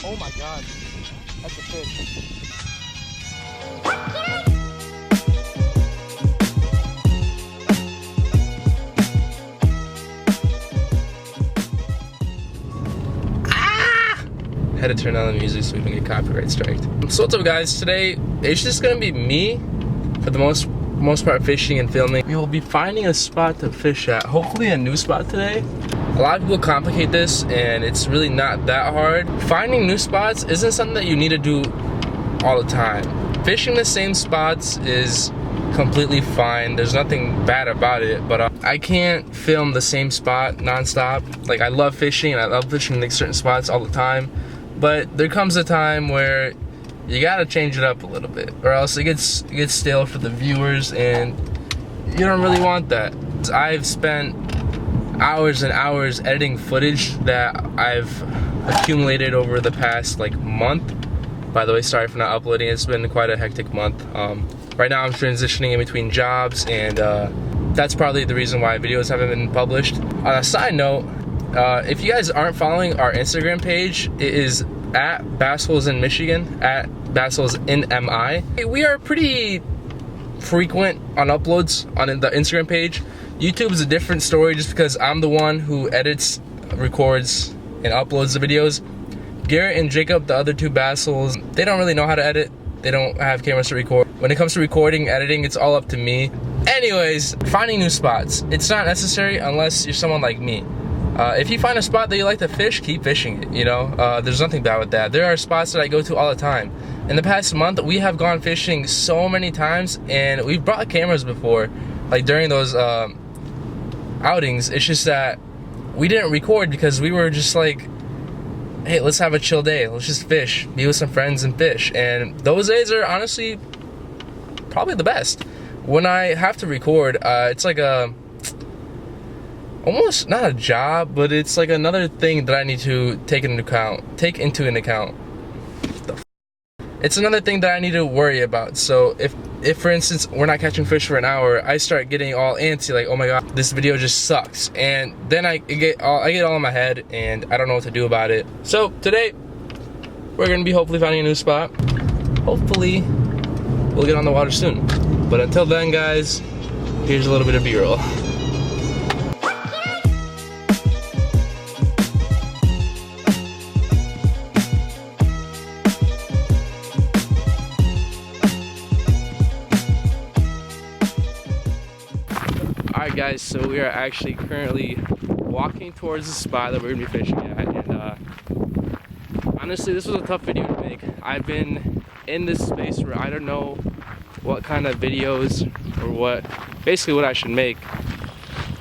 Oh my god, that's a fish. Had to turn on the music so we don't get copyright striked. So what's up guys, today it's just gonna be me for the most part fishing and filming. We will be finding a spot to fish at, hopefully a new spot today. A lot of people complicate this and it's really not that hard. Finding new spots isn't something that you need to do all the time. Fishing the same spots is completely fine. There's nothing bad about it, but I can't film the same spot non-stop. Like I love fishing and I love fishing like certain spots all the time. But there comes a time where you gotta change it up a little bit, or else it gets stale for the viewers, and you don't really want that. I've spent hours and hours editing footage that I've accumulated over the past like month. By the way, sorry for not uploading. It's been quite a hectic month. Right now I'm transitioning in between jobs, and that's probably the reason why videos haven't been published. On a side note, if you guys aren't following our Instagram page, it is at BassHoles in Michigan, at BassHoles in MI. We are pretty frequent on uploads on the Instagram page. YouTube is a different story just because I'm the one who edits, records, and uploads the videos. Garrett and Jacob, the other two BassHoles, they don't really know how to edit. They don't have cameras to record. When it comes to recording, editing, it's all up to me. Anyways, finding new spots. It's not necessary unless you're someone like me. If you find a spot that you like to fish, keep fishing it, you know? There's nothing bad with that. There are spots that I go to all the time. In the past month, we have gone fishing so many times, and we've brought cameras before, like during those outings. It's just that we didn't record because we were just like, hey, let's have a chill day. Let's just fish, be with some friends and fish. And those days are honestly probably the best. When I have to record, it's like almost not a job, but it's like another thing that I need to take into an account. It's another thing that I need to worry about. So if for instance we're not catching fish for an hour, I start getting all antsy, like, oh my god, this video just sucks, and then I get all in my head and I don't know what to do about it. So today we're gonna be hopefully finding a new spot. Hopefully we'll get on the water soon, but until then guys, here's a little bit of B-roll. Alright guys, so we are actually currently walking towards the spot that we're going to be fishing at, and honestly this was a tough video to make. I've been in this space where I don't know what kind of videos or basically what I should make,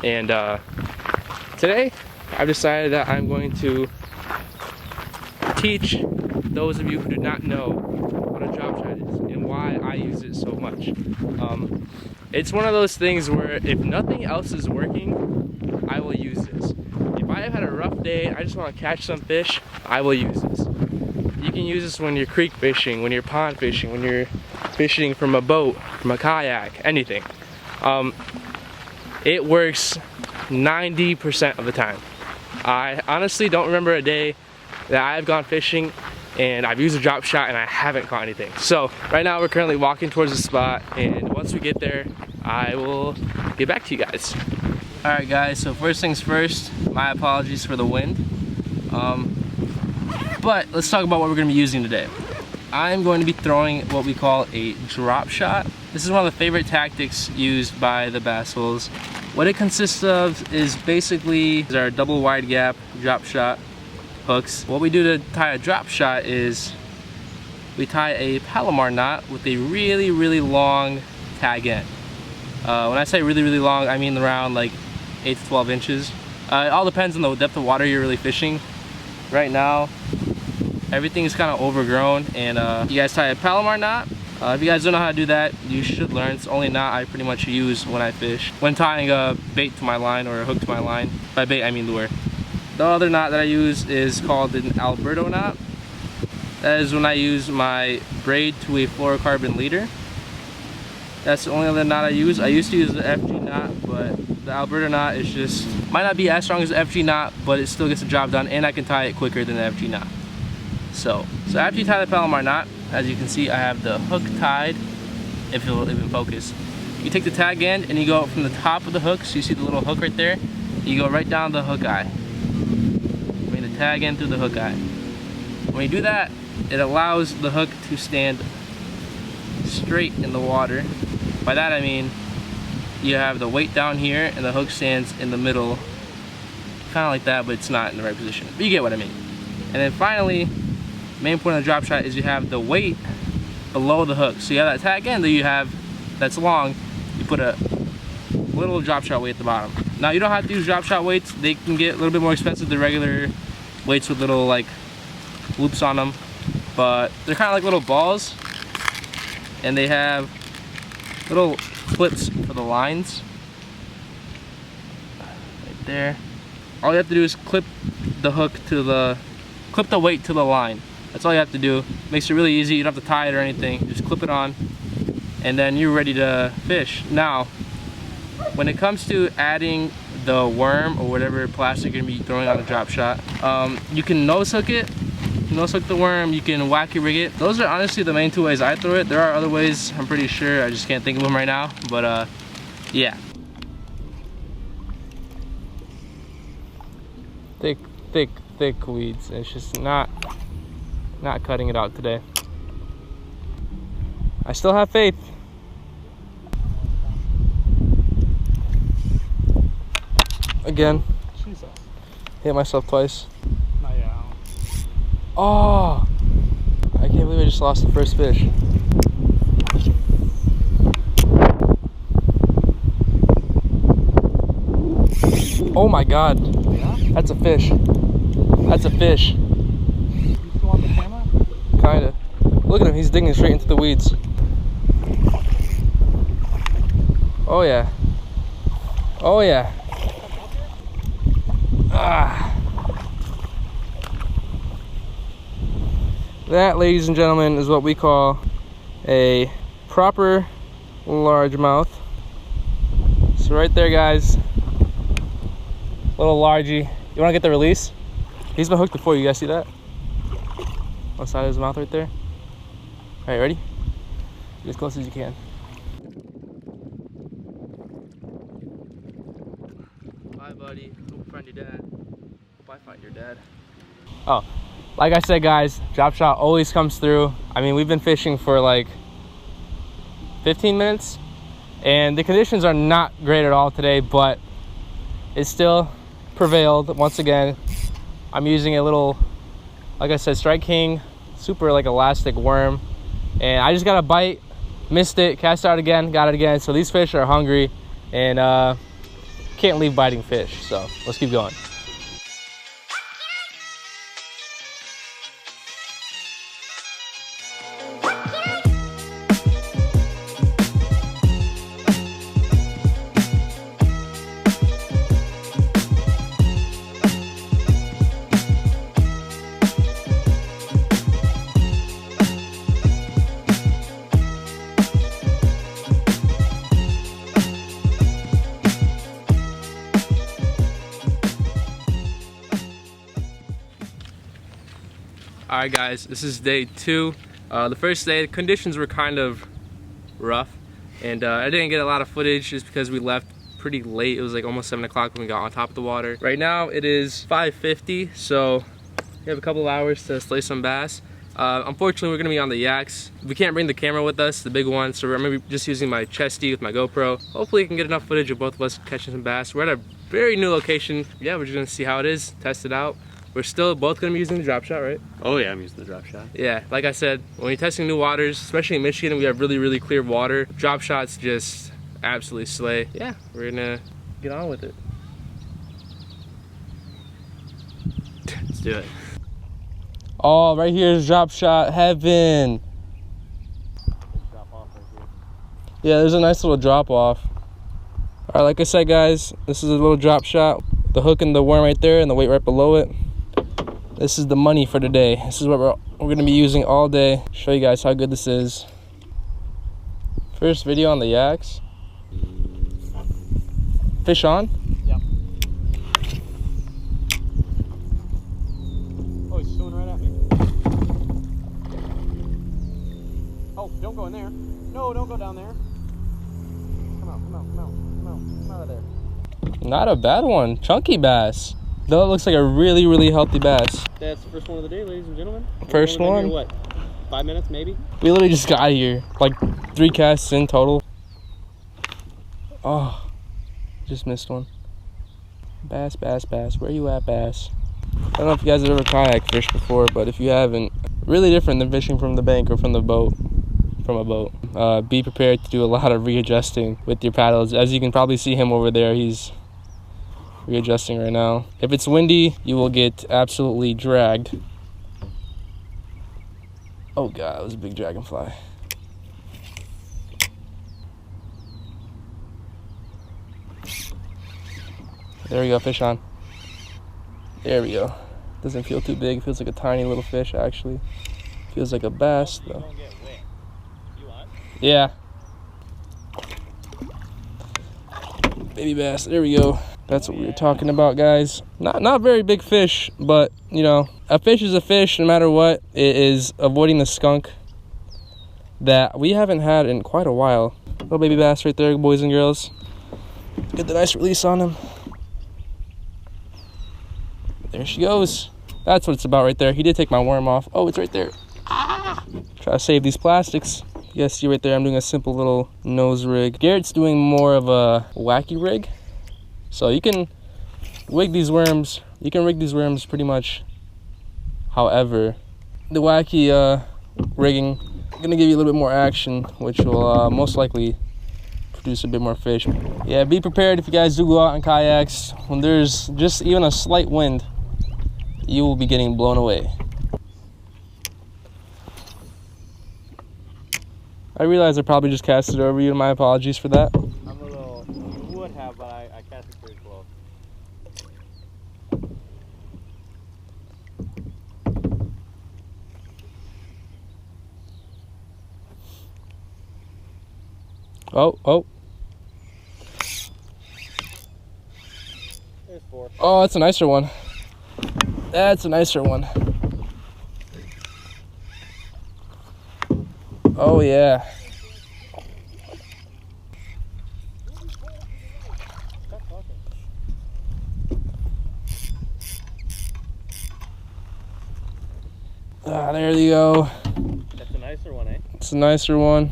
and today I've decided that I'm going to teach those of you who do not know what a drop shot is and why I use it so much. It's one of those things where if nothing else is working, I will use this. If I have had a rough day and I just want to catch some fish, I will use this. You can use this when you're creek fishing, when you're pond fishing, when you're fishing from a boat, from a kayak, anything. It works 90% of the time. I honestly don't remember a day that I've gone fishing and I've used a drop shot and I haven't caught anything. So right now we're currently walking towards the spot, and once we get there I will get back to you guys. Alright guys, so first things first, my apologies for the wind, but let's talk about what we're going to be using today. I'm going to be throwing what we call a drop shot. This is one of the favorite tactics used by the BassHoles. What it consists of is basically our double wide gap drop shot hooks. What we do to tie a drop shot is we tie a Palomar knot with a really long tag end. When I say really long, I mean around like 8 to 12 inches. It all depends on the depth of water you're really fishing. Right now everything is kind of overgrown, and you guys tie a Palomar knot. If you guys don't know how to do that, you should learn. It's the only knot I pretty much use when I fish, when tying a bait to my line or a hook to my line. By bait I mean lure. The other knot that I use is called an Alberto knot. That is when I use my braid to a fluorocarbon leader. That's the only other knot I use. I used to use the FG knot, but the Alberta knot is just, might not be as strong as the FG knot, but it still gets the job done, and I can tie it quicker than the FG knot. So after you tie the Palomar knot, as you can see, I have the hook tied, if it'll even focus. You take the tag end and you go from the top of the hook, so you see the little hook right there, you go right down the hook eye. Bring the tag end through the hook eye. When you do that, it allows the hook to stand straight in the water. By that I mean, you have the weight down here and the hook stands in the middle, kind of like that, but it's not in the right position. But you get what I mean. And then finally, main point of the drop shot is you have the weight below the hook. So you have that tag end that you have that's long, you put a little drop shot weight at the bottom. Now you don't have to use drop shot weights. They can get a little bit more expensive than regular weights with little like loops on them, but they're kind of like little balls, and they have little clips for the lines right there. All you have to do is clip the hook to the weight to the line. That's all you have to do. Makes it really easy. You don't have to tie it or anything. Just clip it on, and then you're ready to fish. Now, when it comes to adding the worm or whatever plastic you're gonna be throwing on the drop shot, you can nose hook it. Nose hook the worm. You can wacky rig it. Those are honestly the main two ways I throw it. There are other ways, I'm pretty sure. I just can't think of them right now. But yeah. Thick weeds. It's just not cutting it out today. I still have faith. Again. Jesus. Hit myself twice. Not yet. Oh! I can't believe I just lost the first fish. Oh my god. Yeah? That's a fish. That's a fish. You still on the camera? Kinda. Look at him, he's digging straight into the weeds. Oh yeah. Oh yeah. Ah. That, ladies and gentlemen, is what we call a proper largemouth. So right there, guys. Little largy. You wanna get the release? He's been hooked before, you guys see that? On the side of his mouth right there. All right, ready? Get as close as you can. Bye, buddy. Hope you find your dad. Hope I find your dad. Oh, like I said, guys, drop shot always comes through. I mean, we've been fishing for like 15 minutes, and the conditions are not great at all today, but it still prevailed once again. I'm using a little, like I said, Strike King, super like elastic worm, and I just got a bite, missed it, cast out again, got it again. So these fish are hungry, and can't leave biting fish. So let's keep going. Alright guys, this is day 2. The first day, the conditions were kind of rough, and I didn't get a lot of footage just because we left pretty late. It was like almost 7 o'clock when we got on top of the water. Right now it is 5:50, so we have a couple of hours to slay some bass. Unfortunately, we're gonna be on the yaks. We can't bring the camera with us, the big one, so we're gonna be just using my chesty with my GoPro. Hopefully, we can get enough footage of both of us catching some bass. We're at a very new location. Yeah, we're just gonna see how it is, test it out. We're still both gonna be using the drop shot, right? Oh yeah, I'm using the drop shot. Yeah, like I said, when you're testing new waters, especially in Michigan, we have really, really clear water. Drop shots just absolutely slay. Yeah, we're gonna get on with it. Let's do it. Oh, right here is drop shot heaven. Drop off right here. Yeah, there's a nice little drop off. All right, like I said, guys, this is a little drop shot. The hook and the worm right there and the weight right below it. This is the money for today. This is what we're gonna be using all day. Show you guys how good this is. First video on the yaks. Fish on? Yep. Oh, he's swimming right at me. don't go in there. No, don't go down there. Come out, come out, come out, come out, come out of there. Not a bad one. Chunky bass. Though it looks like a really, really healthy bass. That's the first one of the day, ladies and gentlemen. First We've only one? been here, what, 5 minutes maybe? We literally just got here. Like 3 casts in total. Oh, just missed one. Bass, bass, bass. Where you at, bass? I don't know if you guys have ever kayak fished before, but if you haven't, really different than fishing from the bank or from the boat. From a boat. Be prepared to do a lot of readjusting with your paddles. As you can probably see him over there, he's readjusting right now. If it's windy, you will get absolutely dragged. Oh god, that was a big dragonfly. There we go, fish on. There we go. Doesn't feel too big, it feels like a tiny little fish actually. Feels like a bass though. Yeah. Baby bass, there we go. That's what we were talking about, guys. Not very big fish, but you know, a fish is a fish no matter what. It is avoiding the skunk that we haven't had in quite a while. Little baby bass right there, boys and girls. Get the nice release on him. There she goes. That's what it's about right there. He did take my worm off. Oh, it's right there. Ah! Try to save these plastics. You guys see right there, I'm doing a simple little nose rig. Garrett's doing more of a wacky rig. So you can wig these worms. You can rig these worms pretty much however. The wacky rigging, gonna give you a little bit more action, which will most likely produce a bit more fish. Yeah, be prepared if you guys do go out in kayaks. When there's just even a slight wind, you will be getting blown away. I realize I probably just cast it over you, and my apologies for that. I'm a little, you would have, but I cast it pretty close. Oh, oh. There's 4. Oh, that's a nicer one. That's a nicer one. Oh, yeah. Ah, there you go. That's a nicer one, eh? It's a nicer one.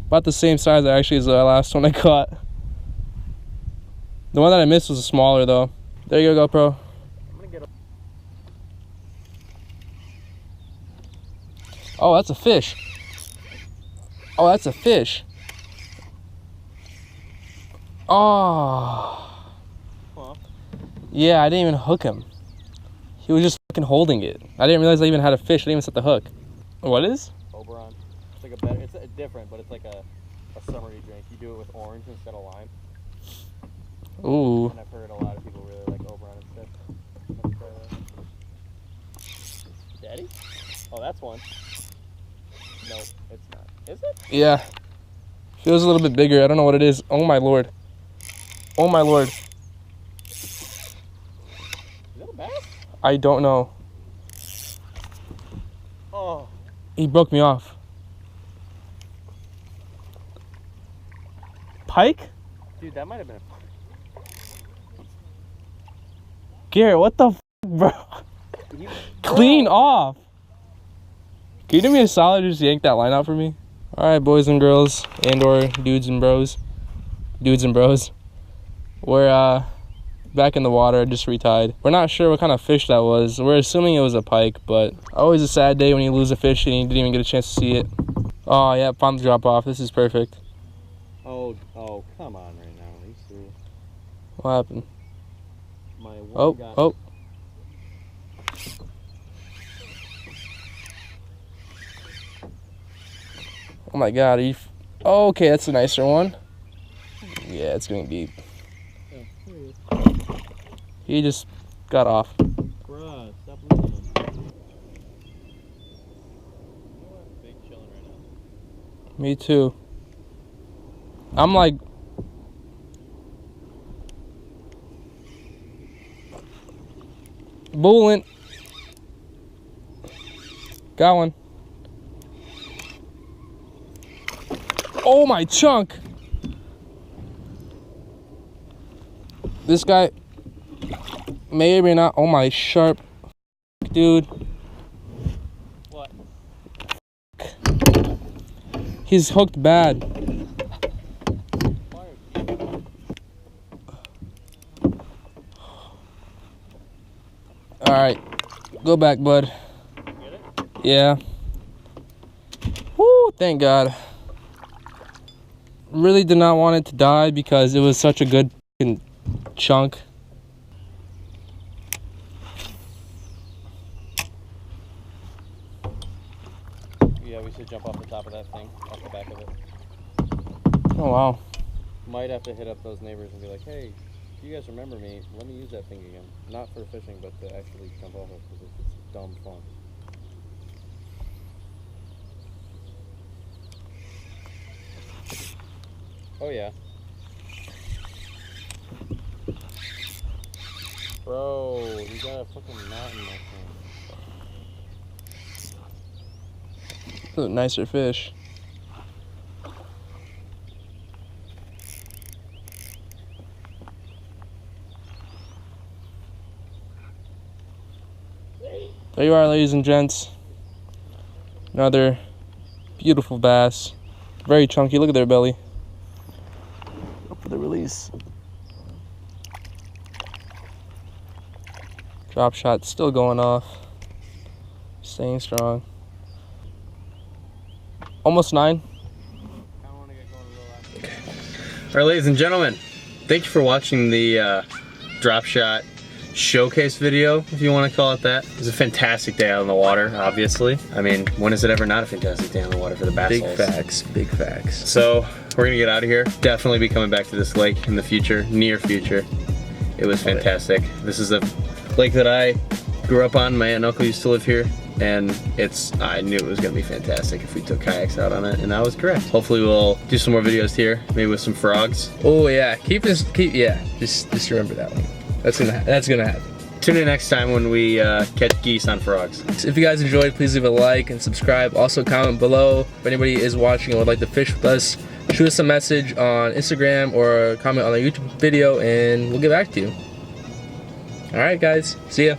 About the same size actually as the last one I caught. The one that I missed was smaller though. There you go, GoPro. I'm gonna get a... Oh, that's a fish. Oh, that's a fish. Oh. Huh? Yeah, I didn't even hook him. He was just fucking holding it. I didn't realize I even had a fish. I didn't even set the hook. What is? Oberon. It's like a better, it's different, but it's like a summery drink. You do it with orange instead of lime. Ooh. And I've heard a lot of people really like Oberon instead. Let's try that. Daddy? Oh, that's one. Nope, it's not. Is it? Yeah. Feels a little bit bigger. I don't know what it is. Oh my lord. Oh my lord. Is that a bass? I don't know. Oh. He broke me off. Pike? Dude, that might have been a... Garrett, what the f, bro? Clean off. Can you do me a solid, just yank that line out for me? All right, boys and girls, and or dudes and bros. Dudes and bros. We're back in the water, just retied. We're not sure what kind of fish that was. We're assuming it was a pike, but always a sad day when you lose a fish and you didn't even get a chance to see it. Oh yeah, found the drop off. This is perfect. Oh, come on right now. Are you serious? What happened? My one Oh, got... oh. Oh my god, are you... Oh, okay, that's a nicer one. Yeah, it's going deep. Oh, here he is. He just got off. Bruh, stop losing him. You know what? Big chilling right now. Me too. I'm like... Bulling. Got one. Oh my chunk! This guy may or may not. Oh my sharp, dude. What? He's hooked bad. All right, go back, bud. Get it? Yeah. Woo! Thank God. Really did not want it to die because it was such a good fucking chunk. Yeah, we should jump off the top of that thing, off the back of it. Oh wow. Might have to hit up those neighbors and be like, hey, if you guys remember me, let me use that thing again. Not for fishing, but to actually jump off it because it's dumb fun. Oh yeah. Bro, you got a fucking knot in that thing. A nicer fish. There you are, ladies and gents. Another beautiful bass. Very chunky. Look at their belly. Up for the release. Drop shot still going off. Staying strong. Almost 9. All right, ladies and gentlemen, thank you for watching the drop shot showcase video, if you want to call it that. It was a fantastic day out on the water, obviously. I mean, when is it ever not a fantastic day on the water for the BassHoles? Big facts, big facts. So we're gonna get out of here. Definitely be coming back to this lake in the future, near future. It was fantastic. This is a lake that I grew up on. My aunt and uncle used to live here, and I knew it was gonna be fantastic if we took kayaks out on it, and I was correct. Hopefully we'll do some more videos here, maybe with some frogs. Oh yeah, just remember that one. That's gonna happen. Tune in next time when we catch geese on frogs. So if you guys enjoyed, please leave a like and subscribe. Also comment below if anybody is watching and would like to fish with us. Shoot us a message on Instagram or comment on the YouTube video and we'll get back to you. All right, guys. See ya.